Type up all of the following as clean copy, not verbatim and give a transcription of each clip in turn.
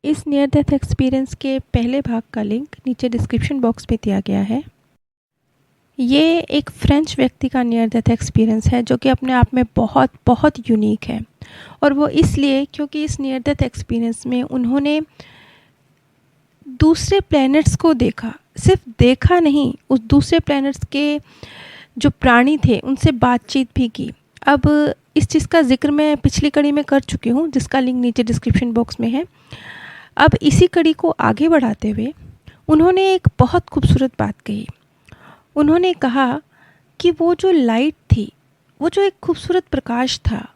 इस near death experience के पहले भाग का लिंक नीचे डिस्क्रिप्शन बॉक्स में दिया गया है। ये एक फ्रेंच व्यक्ति का नियर डेथ एक्सपीरियंस है जो कि अपने आप में बहुत बहुत यूनिक है। और वो इसलिए क्योंकि इस नियर डेथ एक्सपीरियंस में उन्होंने दूसरे प्लैनेट्स को देखा, सिर्फ देखा नहीं, उस दूसरे प्लैनेट्स के जो प्राणी थे उनसे बातचीत भी की। अब इस चीज़ का जिक्र मैं पिछली कड़ी में कर चुकी हूँ जिसका लिंक नीचे डिस्क्रिप्शन बॉक्स में है। अब इसी कड़ी को आगे बढ़ाते हुए उन्होंने एक बहुत खूबसूरत बात कही। उन्होंने कहा कि वो जो लाइट थी, वो जो एक खूबसूरत प्रकाश था,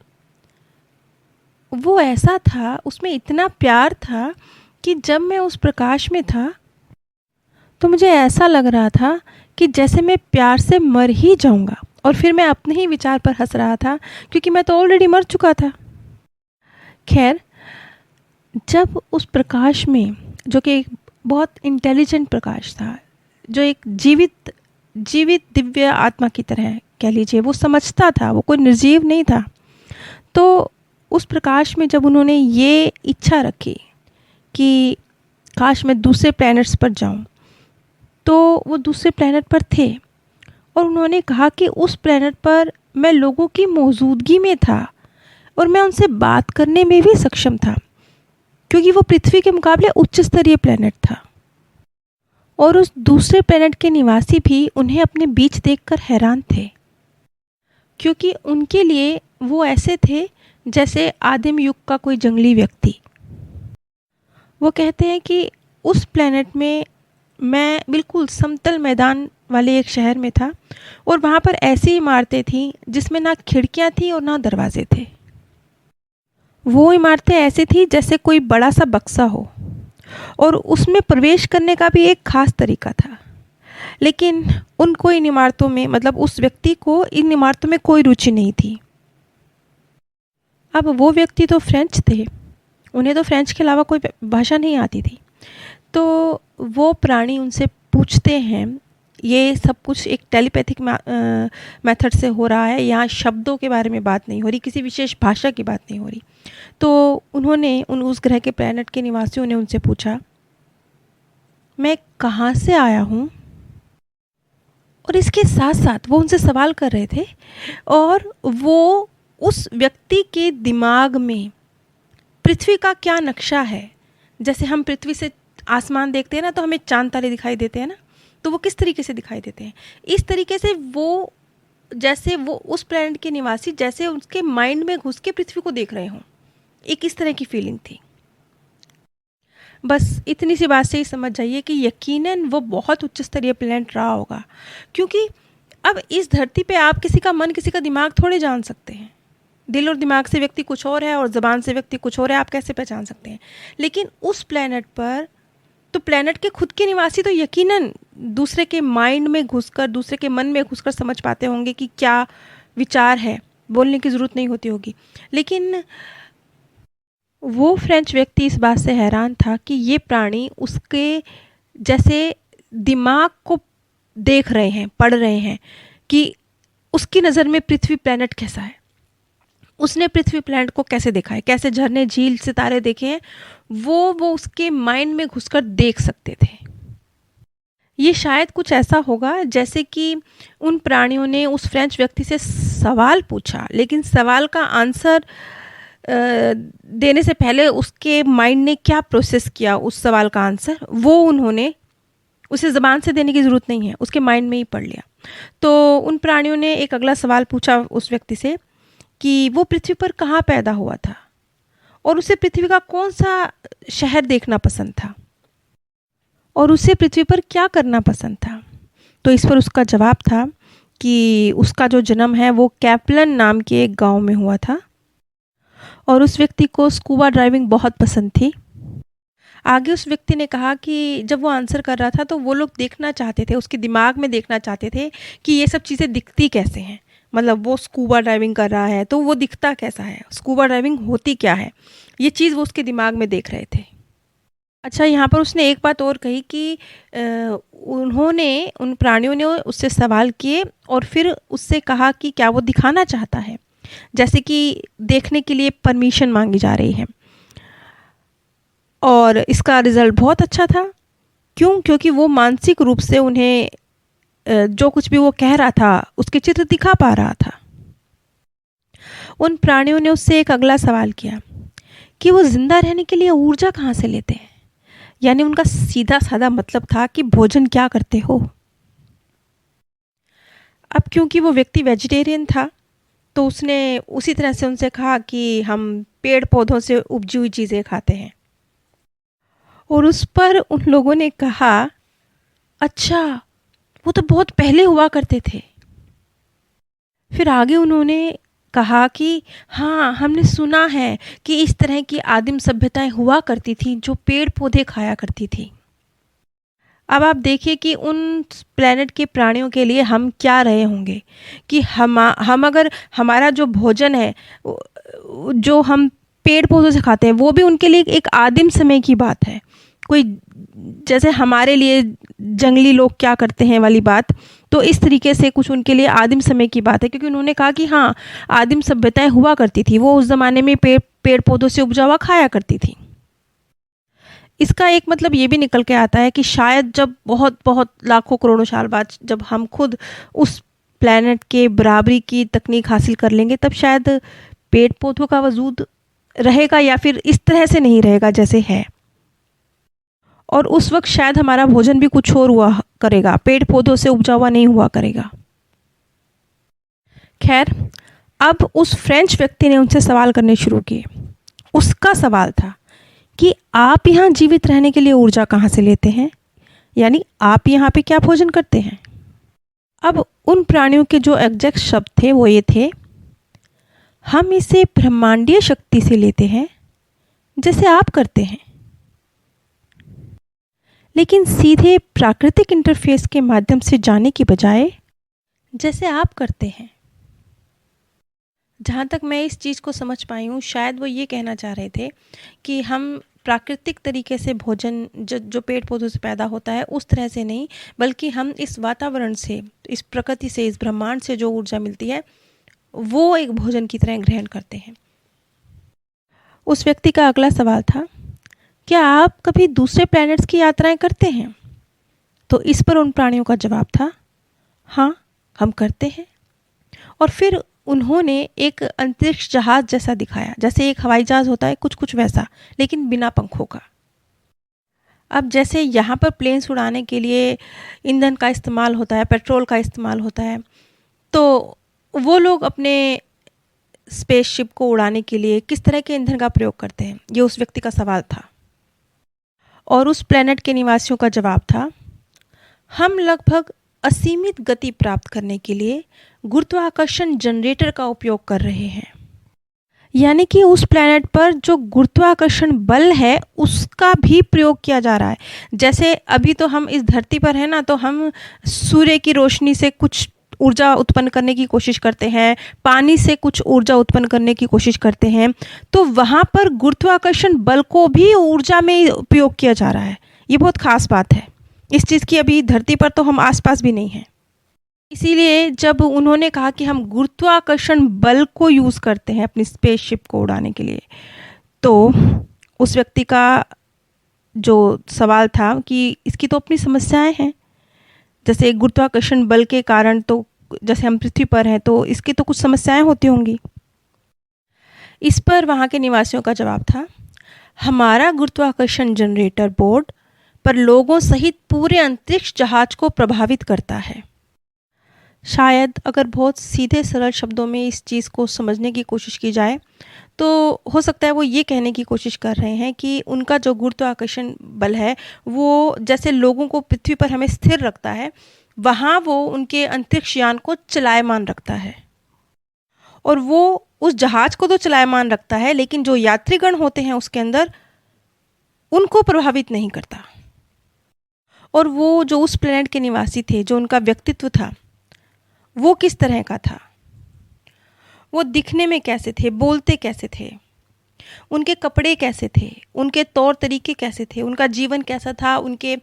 वो ऐसा था, उसमें इतना प्यार था कि जब मैं उस प्रकाश में था तो मुझे ऐसा लग रहा था कि जैसे मैं प्यार से मर ही जाऊंगा। और फिर मैं अपने ही विचार पर हंस रहा था क्योंकि मैं तो ऑलरेडी मर चुका था। खैर, जब उस प्रकाश में, जो कि एक बहुत इंटेलिजेंट प्रकाश था, जो एक जीवित दिव्य आत्मा की तरह कह लीजिए, वो समझता था, वो कोई निर्जीव नहीं था। तो उस प्रकाश में जब उन्होंने ये इच्छा रखी कि काश मैं दूसरे प्लैनेट्स पर जाऊं, तो वो दूसरे प्लैनेट पर थे और उन्होंने कहा कि उस प्लैनेट पर मैं लोगों की मौजूदगी में था और मैं उनसे बात करने में भी सक्षम था क्योंकि वो पृथ्वी के मुकाबले उच्च स्तरीय प्लैनेट था। और उस दूसरे प्लैनेट के निवासी भी उन्हें अपने बीच देखकर हैरान थे क्योंकि उनके लिए वो ऐसे थे जैसे आदिम युग का कोई जंगली व्यक्ति। वो कहते हैं कि उस प्लैनेट में मैं बिल्कुल समतल मैदान वाले एक शहर में था और वहाँ पर ऐसी इमारतें थीं जिसमें ना खिड़कियाँ थीं और ना दरवाजे थे। वो इमारतें ऐसी थी जैसे कोई बड़ा सा बक्सा हो और उसमें प्रवेश करने का भी एक ख़ास तरीका था। लेकिन उनको इन इमारतों में, मतलब उस व्यक्ति को इन इमारतों में कोई रुचि नहीं थी। अब वो व्यक्ति तो फ्रेंच थे, उन्हें तो फ्रेंच के अलावा कोई भाषा नहीं आती थी। तो वो प्राणी उनसे पूछते हैं, ये सब कुछ एक टेलीपैथिक मेथड से हो रहा है, यहाँ शब्दों के बारे में बात नहीं हो रही, किसी विशेष भाषा की बात नहीं हो रही। तो उन्होंने उस ग्रह के प्लैनेट के निवासियों ने उनसे पूछा, मैं कहाँ से आया हूँ? और इसके साथ साथ वो उनसे सवाल कर रहे थे और वो उस व्यक्ति के दिमाग में पृथ्वी का क्या नक्शा है। जैसे हम पृथ्वी से आसमान देखते हैं ना, तो हमें चांद तारे दिखाई देते हैं ना, तो वो किस तरीके से दिखाई देते हैं, इस तरीके से वो, जैसे वो उस प्लैनेट के निवासी जैसे उसके माइंड में घुस के पृथ्वी को देख रहे हों, एक इस तरह की फीलिंग थी। बस इतनी सी बात से ही समझ जाइए कि यकीनन वो बहुत उच्च स्तरीय प्लैनेट रहा होगा, क्योंकि अब इस धरती पे आप किसी का मन, किसी का दिमाग थोड़े जान सकते हैं। दिल और दिमाग से व्यक्ति कुछ और है और ज़बान से व्यक्ति कुछ और है, आप कैसे पहचान सकते हैं। लेकिन उस प्लैनेट पर तो प्लैनेट के खुद के निवासी तो यकीनन दूसरे के माइंड में घुसकर, दूसरे के मन में घुसकर समझ पाते होंगे कि क्या विचार है, बोलने की ज़रूरत नहीं होती होगी। लेकिन वो फ्रेंच व्यक्ति इस बात से हैरान था कि ये प्राणी उसके जैसे दिमाग को देख रहे हैं, पढ़ रहे हैं कि उसकी नज़र में पृथ्वी प्लैनेट कैसा है, उसने पृथ्वी प्लैनेट को कैसे देखा है, कैसे झरने, झील, सितारे देखे हैं, वो उसके माइंड में घुसकर देख सकते थे। ये शायद कुछ ऐसा होगा जैसे कि उन प्राणियों ने उस फ्रेंच व्यक्ति से सवाल पूछा, लेकिन सवाल का आंसर देने से पहले उसके माइंड ने क्या प्रोसेस किया, उस सवाल का आंसर वो उन्होंने, उसे ज़बान से देने की ज़रूरत नहीं है, उसके माइंड में ही पढ़ लिया। तो उन प्राणियों ने एक अगला सवाल पूछा उस व्यक्ति से कि वो पृथ्वी पर कहाँ पैदा हुआ था और उसे पृथ्वी का कौन सा शहर देखना पसंद था और उसे पृथ्वी पर क्या करना पसंद था। तो इस पर उसका जवाब था कि उसका जो जन्म है वो कैप्लन नाम के एक गांव में हुआ था और उस व्यक्ति को स्कूबा ड्राइविंग बहुत पसंद थी। आगे उस व्यक्ति ने कहा कि जब वो आंसर कर रहा था तो वो लोग देखना चाहते थे, उसके दिमाग में देखना चाहते थे कि ये सब चीज़ें दिखती कैसे हैं, मतलब वो स्कूबा ड्राइविंग कर रहा है तो वो दिखता कैसा है, स्कूबा ड्राइविंग होती क्या है, ये चीज़ वो उसके दिमाग में देख रहे थे। अच्छा, यहाँ पर उसने एक बात और कही कि उन्होंने, उन प्राणियों ने उससे सवाल किए और फिर उससे कहा कि क्या वो दिखाना चाहता है, जैसे कि देखने के लिए परमिशन मांगी जा रही है। और इसका रिज़ल्ट बहुत अच्छा था। क्यों? क्योंकि वो मानसिक रूप से उन्हें जो कुछ भी वो कह रहा था उसके चित्र दिखा पा रहा था। उन प्राणियों ने उससे एक अगला सवाल किया कि वो ज़िंदा रहने के लिए ऊर्जा कहाँ से लेते हैं। यानी उनका सीधा साधा मतलब था कि भोजन क्या करते हो। अब क्योंकि वो व्यक्ति वेजिटेरियन था तो उसने उसी तरह से उनसे कहा कि हम पेड़ पौधों से उपजी हुई चीज़ें खाते हैं। और उस पर उन लोगों ने कहा, अच्छा, वो तो बहुत पहले हुआ करते थे। फिर आगे उन्होंने कहा कि हाँ, हमने सुना है कि इस तरह की आदिम सभ्यताएं हुआ करती थी जो पेड़ पौधे खाया करती थी। अब आप देखिए कि उन प्लेनेट के प्राणियों के लिए हम क्या रहे होंगे कि हम अगर हमारा जो भोजन है जो हम पेड़ पौधों से खाते हैं वो भी उनके लिए एक आदिम समय की बात है। कोई जैसे हमारे लिए जंगली लोग क्या करते हैं वाली बात, तो इस तरीके से कुछ उनके लिए आदिम समय की बात है। क्योंकि उन्होंने कहा कि हाँ, आदिम सभ्यताएं हुआ करती थी, वो उस ज़माने में पेड़ पौधों से उपजा हुआ खाया करती थी। इसका एक मतलब ये भी निकल के आता है कि शायद जब बहुत बहुत लाखों करोड़ों साल बाद जब हम खुद उस प्लैनेट के बराबरी की तकनीक हासिल कर लेंगे तब शायद पेड़ पौधों का वजूद रहेगा या फिर इस तरह से नहीं रहेगा जैसे है। और उस वक्त शायद हमारा भोजन भी कुछ और हुआ करेगा, पेड़ पौधों से उपजा हुआ नहीं हुआ करेगा। खैर, अब उस फ्रेंच व्यक्ति ने उनसे सवाल करने शुरू किए। उसका सवाल था कि आप यहाँ जीवित रहने के लिए ऊर्जा कहाँ से लेते हैं, यानी आप यहाँ पे क्या भोजन करते हैं। अब उन प्राणियों के जो एग्जैक्ट शब्द थे वो ये थे, हम इसे ब्रह्मांडीय शक्ति से लेते हैं जैसे आप करते हैं, लेकिन सीधे प्राकृतिक इंटरफेस के माध्यम से जाने की बजाय जैसे आप करते हैं। जहाँ तक मैं इस चीज़ को समझ पाई हूँ, शायद वो ये कहना चाह रहे थे कि हम प्राकृतिक तरीके से भोजन जो पेड़ पौधों से पैदा होता है उस तरह से नहीं, बल्कि हम इस वातावरण से, इस प्रकृति से, इस ब्रह्मांड से जो ऊर्जा मिलती है वो एक भोजन की तरह ग्रहण करते हैं। उस व्यक्ति का अगला सवाल था, क्या आप कभी दूसरे प्लैनेट्स की यात्राएं करते हैं? तो इस पर उन प्राणियों का जवाब था, हाँ, हम करते हैं। और फिर उन्होंने एक अंतरिक्ष जहाज जैसा दिखाया, जैसे एक हवाई जहाज होता है कुछ कुछ वैसा, लेकिन बिना पंखों का। अब जैसे यहाँ पर प्लेन्स उड़ाने के लिए ईंधन का इस्तेमाल होता है, पेट्रोल का इस्तेमाल होता है, तो वो लोग अपने स्पेसशिप को उड़ाने के लिए किस तरह के ईंधन का प्रयोग करते हैं, ये उस व्यक्ति का सवाल था। और उस प्लेनेट के निवासियों का जवाब था, हम लगभग असीमित गति प्राप्त करने के लिए गुरुत्वाकर्षण जनरेटर का उपयोग कर रहे हैं। यानी कि उस प्लैनेट पर जो गुरुत्वाकर्षण बल है उसका भी प्रयोग किया जा रहा है। जैसे अभी तो हम इस धरती पर हैं ना, तो हम सूर्य की रोशनी से कुछ ऊर्जा उत्पन्न करने की कोशिश करते हैं, पानी से कुछ ऊर्जा उत्पन्न करने की कोशिश करते हैं, तो वहाँ पर गुरुत्वाकर्षण बल को भी ऊर्जा में उपयोग किया जा रहा है। ये बहुत ख़ास बात है। इस चीज़ की अभी धरती पर तो हम आसपास भी नहीं हैं। इसीलिए जब उन्होंने कहा कि हम गुरुत्वाकर्षण बल को यूज़ करते हैं अपनी स्पेसशिप को उड़ाने के लिए, तो उस व्यक्ति का जो सवाल था कि इसकी तो अपनी समस्याएं हैं। जैसे गुरुत्वाकर्षण बल के कारण, तो जैसे हम पृथ्वी पर हैं तो इसकी तो कुछ समस्याएं होती होंगी। इस पर वहाँ के निवासियों का जवाब था, हमारा गुरुत्वाकर्षण जनरेटर बोर्ड पर लोगों सहित पूरे अंतरिक्ष जहाज को प्रभावित करता है। शायद अगर बहुत सीधे सरल शब्दों में इस चीज़ को समझने की कोशिश की जाए तो हो सकता है वो ये कहने की कोशिश कर रहे हैं कि उनका जो गुरुत्वाकर्षण बल है वो जैसे लोगों को पृथ्वी पर हमें स्थिर रखता है, वहाँ वो उनके अंतरिक्ष यान को चलायमान रखता है। और वो उस जहाज को तो चलायमान रखता है, लेकिन जो यात्रीगण होते हैं उसके अंदर उनको प्रभावित नहीं करता। और वो जो उस प्लेनेट के निवासी थे, जो उनका व्यक्तित्व था, वो किस तरह का था, वो दिखने में कैसे थे, बोलते कैसे थे, उनके कपड़े कैसे थे, उनके तौर तरीके कैसे थे, उनका जीवन कैसा था, उनके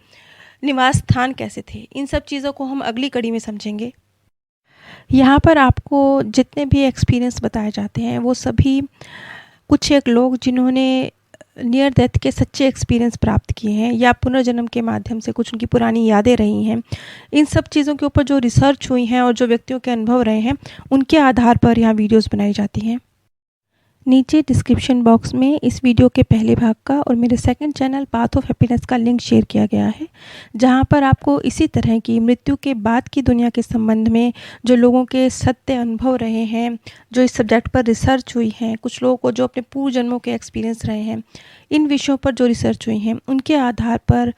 निवास स्थान कैसे थे, इन सब चीज़ों को हम अगली कड़ी में समझेंगे। यहाँ पर आपको जितने भी एक्सपीरियंस बताए जाते हैं वो सभी कुछ एक लोग जिन्होंने नियर डेथ के सच्चे एक्सपीरियंस प्राप्त किए हैं या पुनर्जन्म के माध्यम से कुछ उनकी पुरानी यादें रही हैं, इन सब चीज़ों के ऊपर जो रिसर्च हुई हैं और जो व्यक्तियों के अनुभव रहे हैं, उनके आधार पर यहाँ वीडियोस बनाई जाती हैं। नीचे डिस्क्रिप्शन बॉक्स में इस वीडियो के पहले भाग का और मेरे second channel path of happiness का लिंक शेयर किया गया है, जहां पर आपको इसी तरह की मृत्यु के बाद की दुनिया के संबंध में जो लोगों के सत्य अनुभव रहे हैं, जो इस सब्जेक्ट पर रिसर्च हुई हैं, कुछ लोगों को जो अपने पूर्व जन्मों के एक्सपीरियंस रहे हैं, इन विषयों पर जो रिसर्च हुई हैं, उनके आधार पर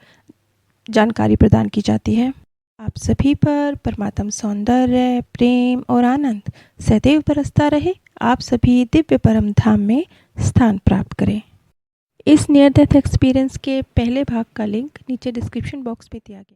जानकारी प्रदान की जाती है। आप सभी पर परमात्म सौंदर्य, प्रेम और आनंद सदैव बरसता रहे। आप सभी दिव्य परम धाम में स्थान प्राप्त करें। इस नियर डेथ एक्सपीरियंस के पहले भाग का लिंक नीचे डिस्क्रिप्शन बॉक्स में दिया गया।